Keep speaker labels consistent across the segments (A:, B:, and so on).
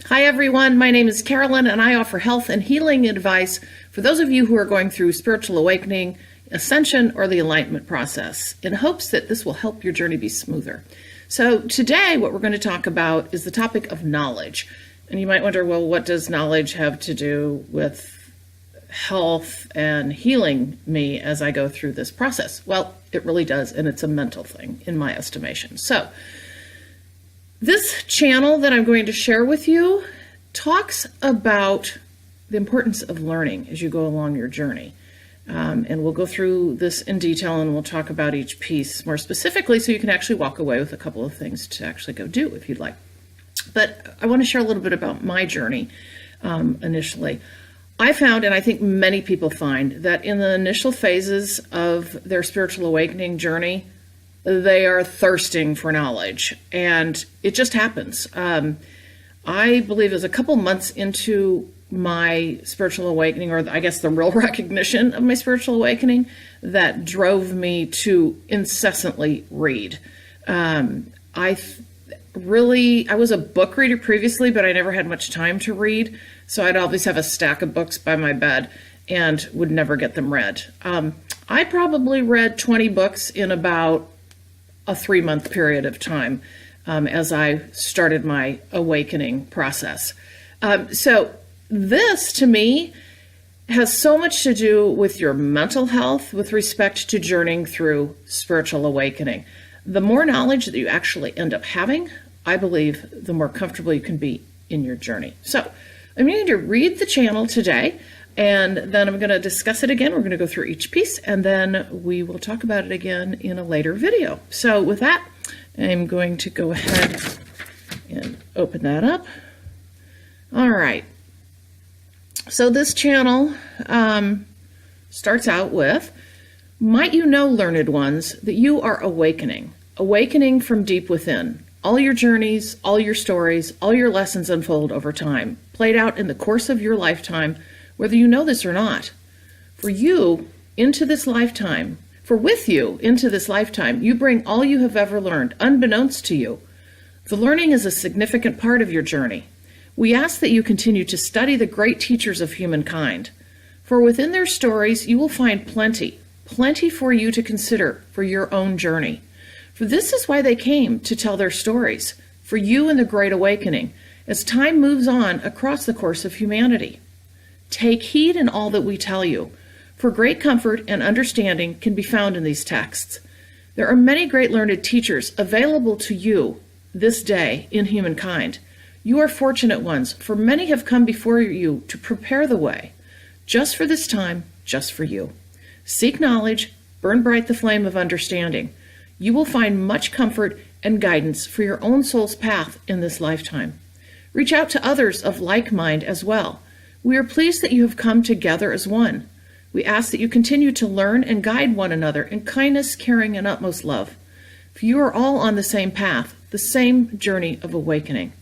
A: Hi everyone, my name is Carolyn and I offer health and healing advice for those of you who are going through spiritual awakening, ascension, or the enlightenment process in hopes that this will help your journey be smoother. So today what we're going to talk about is the topic of knowledge. And you might wonder, well, what does knowledge have to do with health and healing me as I go through this process? Well, it really does, and it's a mental thing in my estimation. So this channel that I'm going to share with you talks about the importance of learning as you go along your journey. And we'll go through this in detail and we'll talk about each piece more specifically so you can actually walk away with a couple of things to actually go do if you'd like. But I want to share a little bit about my journey initially. I found, and I think many people find, that in the initial phases of their spiritual awakening journey, they are thirsting for knowledge, and it just happens. I believe it was a couple months into my spiritual awakening, or I guess the real recognition of my spiritual awakening, that drove me to incessantly read. I was a book reader previously, but I never had much time to read, so I'd always have a stack of books by my bed and would never get them read. I probably read 20 books in about a 3-month period of time as I started my awakening process. So this, to me, has so much to do with your mental health with respect to journeying through spiritual awakening. The more knowledge that you actually end up having, I believe, the more comfortable you can be in your journey. So I'm going to read the channel today, and then I'm going to discuss it again. We're going to go through each piece, and then we will talk about it again in a later video. So with that, I'm going to go ahead and open that up. All right. So this channel starts out with, might you know, learned ones, that you are awakening from deep within. All your journeys, all your stories, all your lessons unfold over time, played out in the course of your lifetime, whether you know this or not. For you, into this lifetime, you bring all you have ever learned, unbeknownst to you. The learning is a significant part of your journey. We ask that you continue to study the great teachers of humankind, for within their stories you will find plenty for you to consider for your own journey. For this is why they came to tell their stories, for you in the Great Awakening, as time moves on across the course of humanity. Take heed in all that we tell you, for great comfort and understanding can be found in these texts. There are many great learned teachers available to you this day in humankind. You are fortunate ones, for many have come before you to prepare the way, just for this time, just for you. Seek knowledge, burn bright the flame of understanding. You will find much comfort and guidance for your own soul's path in this lifetime. Reach out to others of like mind as well. We are pleased that you have come together as one. We ask that you continue to learn and guide one another in kindness, caring, and utmost love. For you are all on the same path, the same journey of awakening.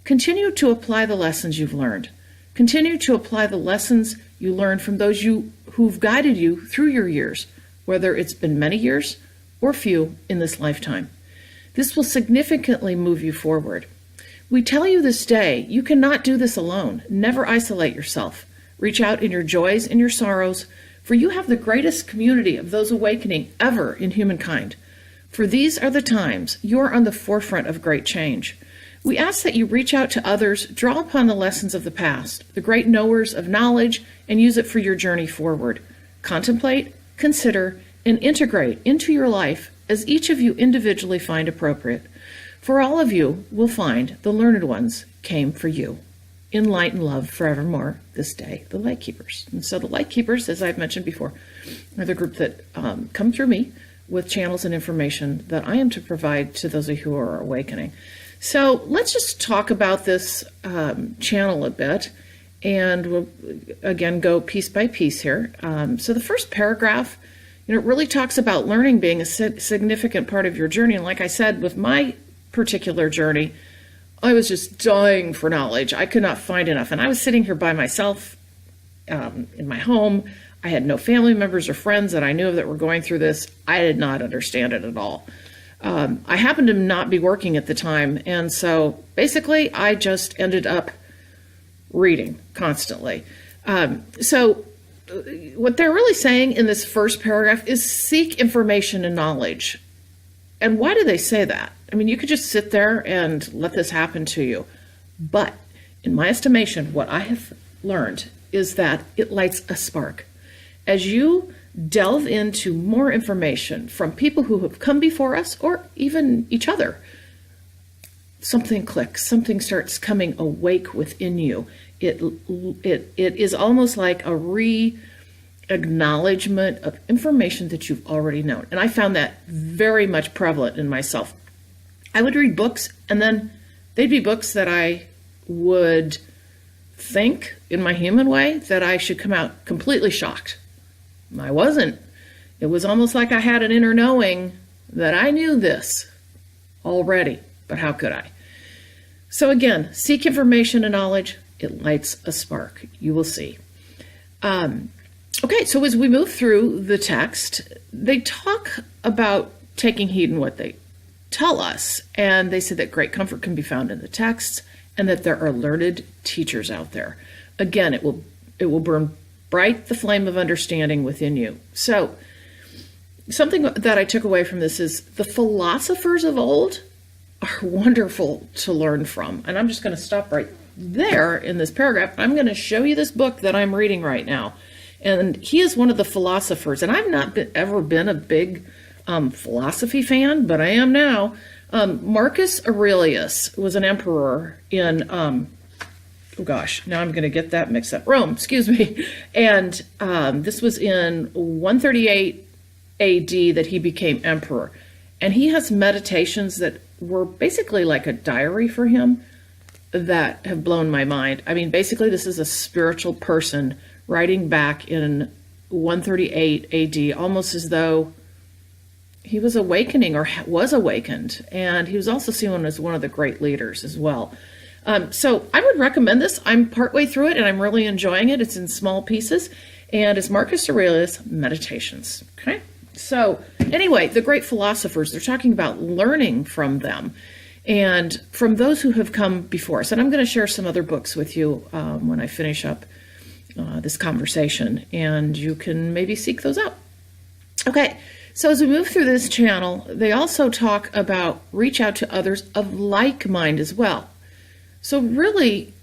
A: Continue to apply the lessons you've learned. Continue to apply the lessons you learned from those who've guided you through your years, whether it's been many years or few in this lifetime. This will significantly move you forward. We tell you this day, you cannot do this alone. Never isolate yourself. Reach out in your joys and your sorrows, for you have the greatest community of those awakening ever in humankind. For these are the times you are on the forefront of great change. We ask that you reach out to others, draw upon the lessons of the past, the great knowers of knowledge, and use it for your journey forward. Contemplate, consider, and integrate into your life as each of you individually find appropriate. For all of you will find the learned ones came for you. In light and love forevermore, this day, the LightKeepers. And so the LightKeepers, as I've mentioned before, are the group that come through me with channels and information that I am to provide to those of you who are awakening. So let's just talk about this channel a bit, and we'll again go piece by piece here. So the first paragraph, it really talks about learning being a significant part of your journey. And like I said, with my particular journey, I was just dying for knowledge. I could not find enough. And I was sitting here by myself in my home. I had no family members or friends that I knew of that were going through this. I did not understand it at all. I happened to not be working at the time. And so basically I just ended up reading constantly. So what they're really saying in this first paragraph is seek information and knowledge. And why do they say that? I mean, you could just sit there and let this happen to you. But in my estimation, what I have learned is that it lights a spark. As you delve into more information from people who have come before us or even each other, something clicks, something starts coming awake within you. It is almost like a re-acknowledgement of information that you've already known. And I found that very much prevalent in myself. I would read books, and then they'd be books that I would think in my human way that I should come out completely shocked. I wasn't. It was almost like I had an inner knowing that I knew this already, but how could I? So again, seek information and knowledge. It lights a spark. You will see. Okay, so as we move through the text, they talk about taking heed in what they tell us, and they say that great comfort can be found in the texts, and that there are learned teachers out there. Again, it will burn bright the flame of understanding within you. So something that I took away from this is the philosophers of old are wonderful to learn from. And I'm just going to stop right there in this paragraph. I'm going to show you this book that I'm reading right now. And he is one of the philosophers. And I've not ever been a big philosophy fan, but I am now. Marcus Aurelius was an emperor in, oh gosh, now I'm going to get that mixed up. Rome, excuse me. And this was in 138 AD that he became emperor. And he has meditations that were basically like a diary for him that have blown my mind. I mean, basically, this is a spiritual person writing back in 138 AD, almost as though he was awakening or was awakened. And he was also seen as one of the great leaders as well. So I would recommend this. I'm partway through it and I'm really enjoying it. It's in small pieces. And it's Marcus Aurelius Meditations. Okay. So anyway, the great philosophers, they're talking about learning from them and from those who have come before us. And I'm going to share some other books with you when I finish up this conversation, and you can maybe seek those out. Okay, so as we move through this channel, they also talk about reach out to others of like mind as well. So really,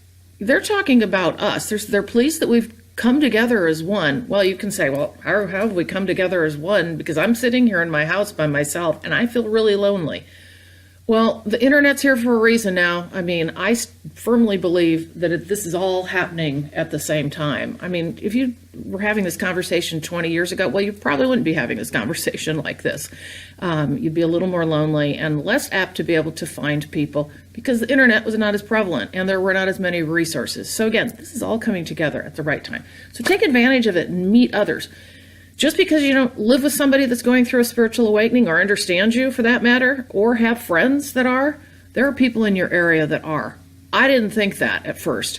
A: they're talking about us. They're pleased that we've come together as one. Well, you can say, well, how have we come together as one? Because I'm sitting here in my house by myself and I feel really lonely. Well, the internet's here for a reason now. I mean, I firmly believe that this is all happening at the same time. I mean, if you were having this conversation 20 years ago, well, you probably wouldn't be having this conversation like this. You'd be a little more lonely and less apt to be able to find people because the internet was not as prevalent and there were not as many resources. So again, this is all coming together at the right time. So take advantage of it and meet others. Just because you don't live with somebody that's going through a spiritual awakening or understands you for that matter, or have friends that are, there are people in your area that are. I didn't think that at first,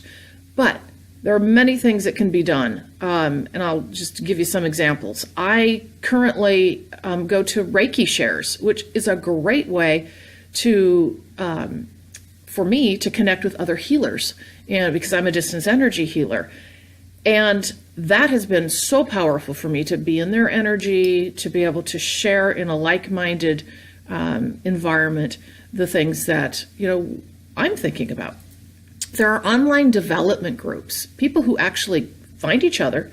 A: but there are many things that can be done. And I'll just give you some examples. I currently go to Reiki shares, which is a great way to, for me to connect with other healers, and because I'm a distance energy healer. And that has been so powerful for me to be in their energy, to be able to share in a like-minded environment the things that, I'm thinking about. There are online development groups, people who actually find each other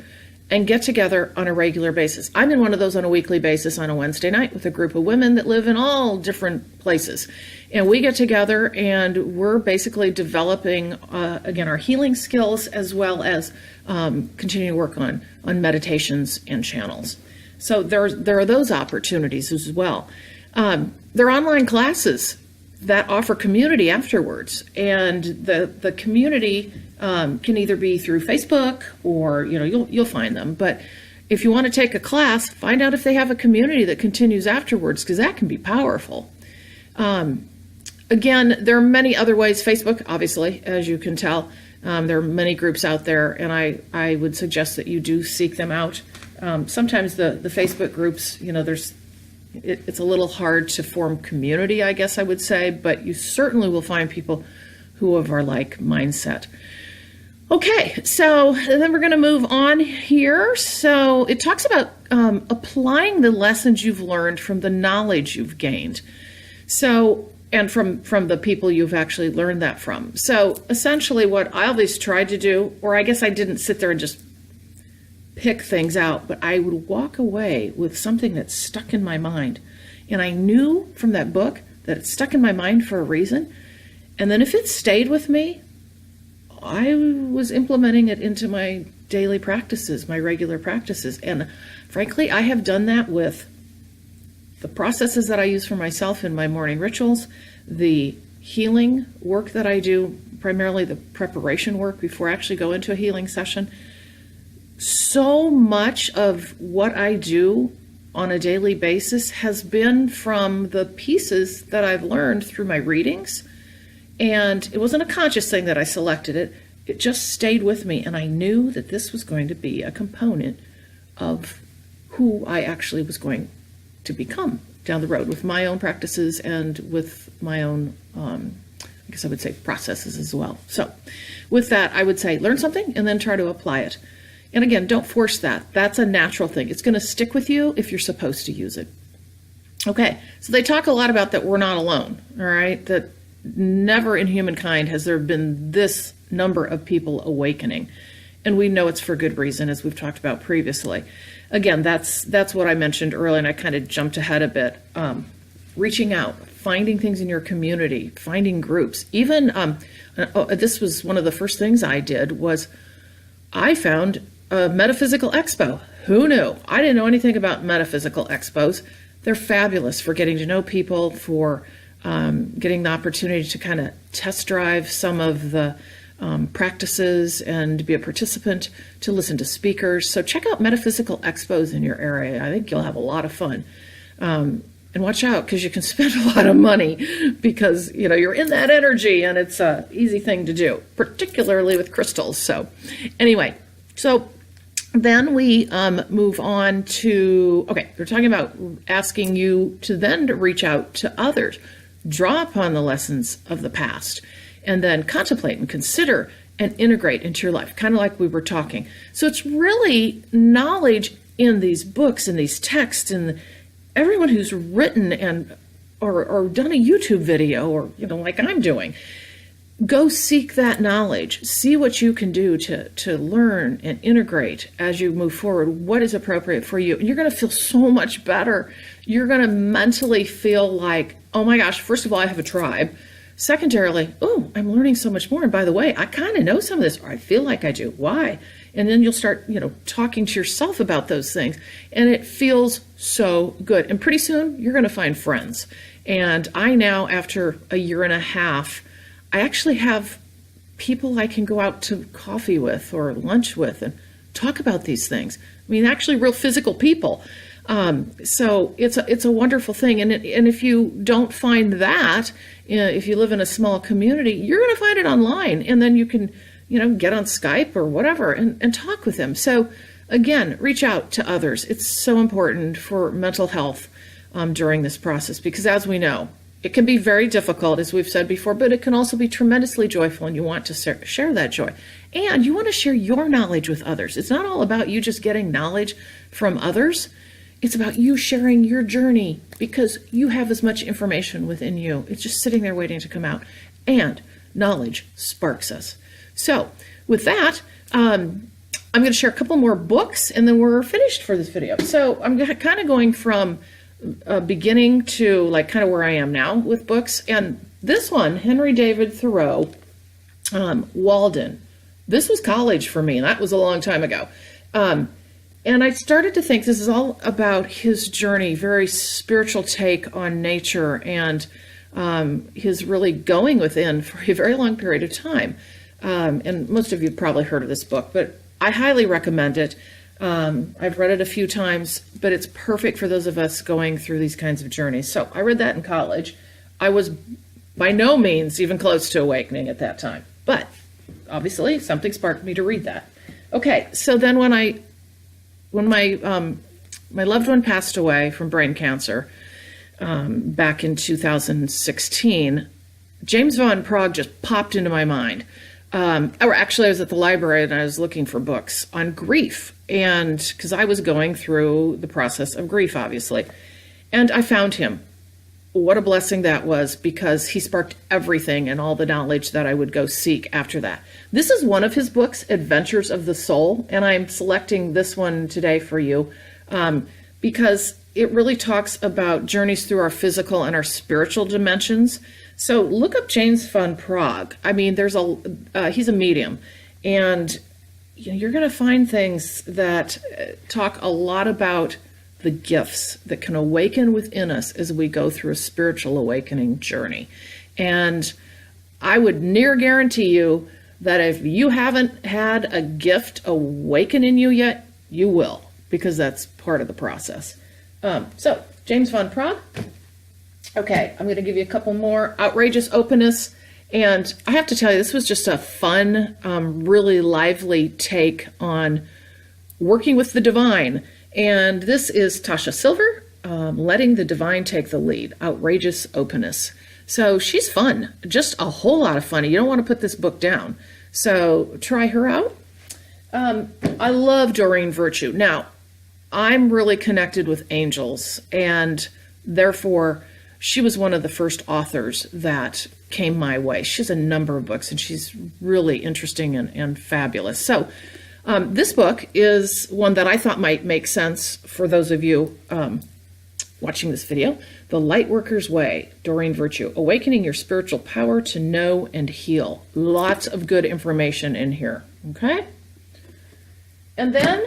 A: and get together on a regular basis. I'm in one of those on a weekly basis on a Wednesday night with a group of women that live in all different places. And we get together and we're basically developing, again, our healing skills as well as continuing to work on meditations and channels. So there are those opportunities as well. There are online classes that offer community afterwards. And the community can either be through Facebook or, you'll find them. But if you want to take a class, find out if they have a community that continues afterwards, because that can be powerful. Again, there are many other ways. Facebook, obviously, as you can tell, there are many groups out there, and I would suggest that you do seek them out. Sometimes the Facebook groups, it's a little hard to form community, I guess I would say, but you certainly will find people who are like mindset. Okay, so then we're going to move on here. So it talks about applying the lessons you've learned from the knowledge you've gained. So, and from the people you've actually learned that from. So essentially what I always tried to do, or I guess I didn't sit there and just pick things out, but I would walk away with something that stuck in my mind. And I knew from that book that it stuck in my mind for a reason. And then if it stayed with me, I was implementing it into my daily practices, my regular practices. And frankly, I have done that with the processes that I use for myself in my morning rituals, the healing work that I do, primarily the preparation work before I actually go into a healing session. So much of what I do on a daily basis has been from the pieces that I've learned through my readings. And it wasn't a conscious thing that I selected it. It just stayed with me. And I knew that this was going to be a component of who I actually was going to become down the road with my own practices and with my own, I guess I would say, processes as well. So with that, I would say learn something and then try to apply it. And again, don't force that. That's a natural thing. It's going to stick with you if you're supposed to use it. Okay, so they talk a lot about that we're not alone, all right? That never in humankind has there been this number of people awakening. And we know it's for good reason, as we've talked about previously. Again, that's what I mentioned earlier, and I kind of jumped ahead a bit. Reaching out, finding things in your community, finding groups. Even, this was one of the first things I did, was I found a metaphysical expo. Who knew? I didn't know anything about metaphysical expos. They're fabulous for getting to know people, for getting the opportunity to kind of test drive some of the practices and to be a participant, to listen to speakers. So check out metaphysical expos in your area. I think you'll have a lot of fun. And watch out, because you can spend a lot of money because, you know, you're in that energy and it's an easy thing to do, particularly with crystals. So anyway, so then we move on to, okay, we're talking about asking you to then to reach out to others, draw upon the lessons of the past, and then contemplate and consider and integrate into your life, kind of like we were talking. So it's really knowledge in these books and these texts, and everyone who's written and or done a YouTube video, or, you know, like I'm doing. Go seek that knowledge. See what you can do to learn and integrate as you move forward, what is appropriate for you. And you're going to feel so much better. You're going to mentally feel like, oh my gosh, first of all, I have a tribe. Secondarily, oh, I'm learning so much more. And by the way, I kind of know some of this, or I feel like I do. Why? And then you'll start, you know, talking to yourself about those things. And it feels so good. And pretty soon you're going to find friends. And I now, after a year and a half, I actually have people I can go out to coffee with or lunch with and talk about these things. I mean, actually real physical people. So it's a wonderful thing. And if you don't find that, if you live in a small community, you're going to find it online. And then you can, you know, get on Skype or whatever and talk with them. So again, reach out to others. It's so important for mental health during this process, because as we know, it can be very difficult, as we've said before, but it can also be tremendously joyful, and you want to share that joy. And you want to share your knowledge with others. It's not all about you just getting knowledge from others. It's about you sharing your journey, because you have as much information within you. It's just sitting there waiting to come out. And knowledge sparks us. So with that, I'm going to share a couple more books, and then we're finished for this video. So I'm kind of going from beginning to like kind of where I am now with books. And this one, Henry David Thoreau, Walden. This was college for me, and that was a long time ago. And I started to think this is all about his journey, very spiritual take on nature, and his really going within for a very long period of time. And most of you probably heard of this book, but I highly recommend it. I've read it a few times, but it's perfect for those of us going through these kinds of journeys. So I read that in college. I was by no means even close to awakening at that time, but obviously something sparked me to read that. Okay, so then when my loved one passed away from brain cancer back in 2016, James Van Praagh just popped into my mind. Or actually, I was at the library and I was looking for books on grief, and because I was going through the process of grief, obviously, and I found him. What a blessing that was, because he sparked everything and all the knowledge that I would go seek after that. This is one of his books, Adventures of the Soul, and I'm selecting this one today for you because it really talks about journeys through our physical and our spiritual dimensions. So look up James Van Praagh. I mean, he's a medium, and you're going to find things that talk a lot about the gifts that can awaken within us as we go through a spiritual awakening journey. And I would near guarantee you that if you haven't had a gift awaken in you yet, you will, because that's part of the process. So, James Van Praagh. Okay, I'm going to give you a couple more. Outrageous Openness. And I have to tell you, this was just a fun, really lively take on working with the divine. And this is Tasha Silver, Letting the Divine Take the Lead, Outrageous Openness. So she's fun, just a whole lot of fun. You don't want to put this book down. So try her out. I love Doreen Virtue. Now, I'm really connected with angels, and therefore she was one of the first authors that came my way. She has a number of books, and she's really interesting and fabulous. So this book is one that I thought might make sense for those of you watching this video. The Lightworker's Way, Doreen Virtue, Awakening Your Spiritual Power to Know and Heal. Lots of good information in here, okay? And then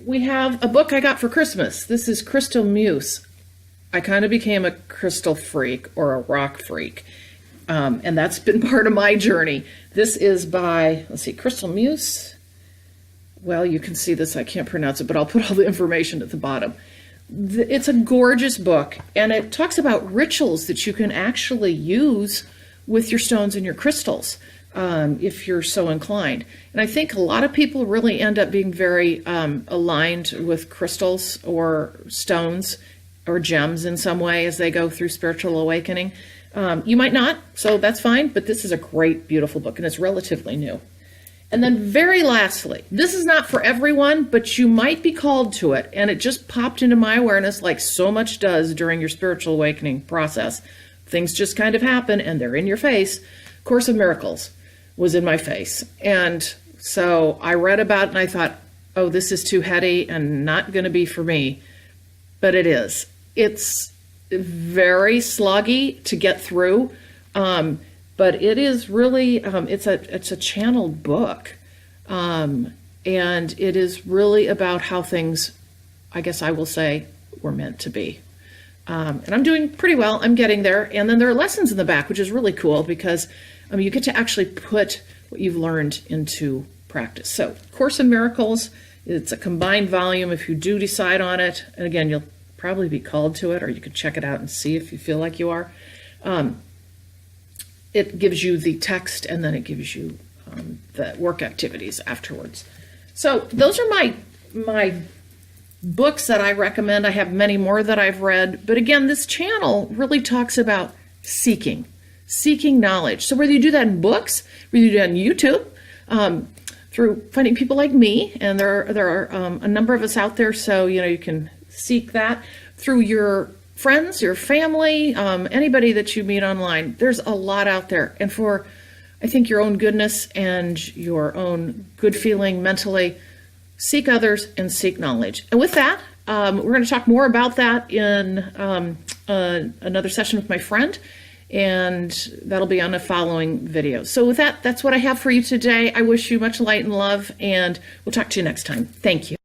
A: we have a book I got for Christmas. This is Crystal Muse. I kind of became a crystal freak or a rock freak, and that's been part of my journey. This is by, let's see, Crystal Muse. Well, you can see this. I can't pronounce it, but I'll put all the information at the bottom. It's a gorgeous book, and it talks about rituals that you can actually use with your stones and your crystals, if you're so inclined. And I think a lot of people really end up being very aligned with crystals or stones or gems in some way as they go through spiritual awakening. You might not, so that's fine, but this is a great, beautiful book, and it's relatively new. And then very lastly, this is not for everyone, but you might be called to it. And it just popped into my awareness like so much does during your spiritual awakening process. Things just kind of happen and they're in your face. Course of Miracles was in my face. And so I read about it and I thought, oh, this is too heady and not going to be for me. But it is. It's very sloggy to get through. But it is really, it's a channeled book, and it is really about how things, I guess I will say, were meant to be. And I'm doing pretty well. I'm getting there. And then there are lessons in the back, which is really cool because you get to actually put what you've learned into practice. So Course in Miracles, it's a combined volume if you do decide on it. And again, you'll probably be called to it, or you could check it out and see if you feel like you are. It gives you the text, and then it gives you the work activities afterwards. So those are my books that I recommend. I have many more that I've read. But again, this channel really talks about seeking knowledge. So whether you do that in books, whether you do that on YouTube, through finding people like me, and there are a number of us out there, so you can seek that through your friends, your family, anybody that you meet online. There's a lot out there. And for, I think, your own goodness and your own good feeling mentally, seek others and seek knowledge. And with that, we're going to talk more about that in another session with my friend, and that'll be on a following video. So with that, that's what I have for you today. I wish you much light and love, and we'll talk to you next time. Thank you.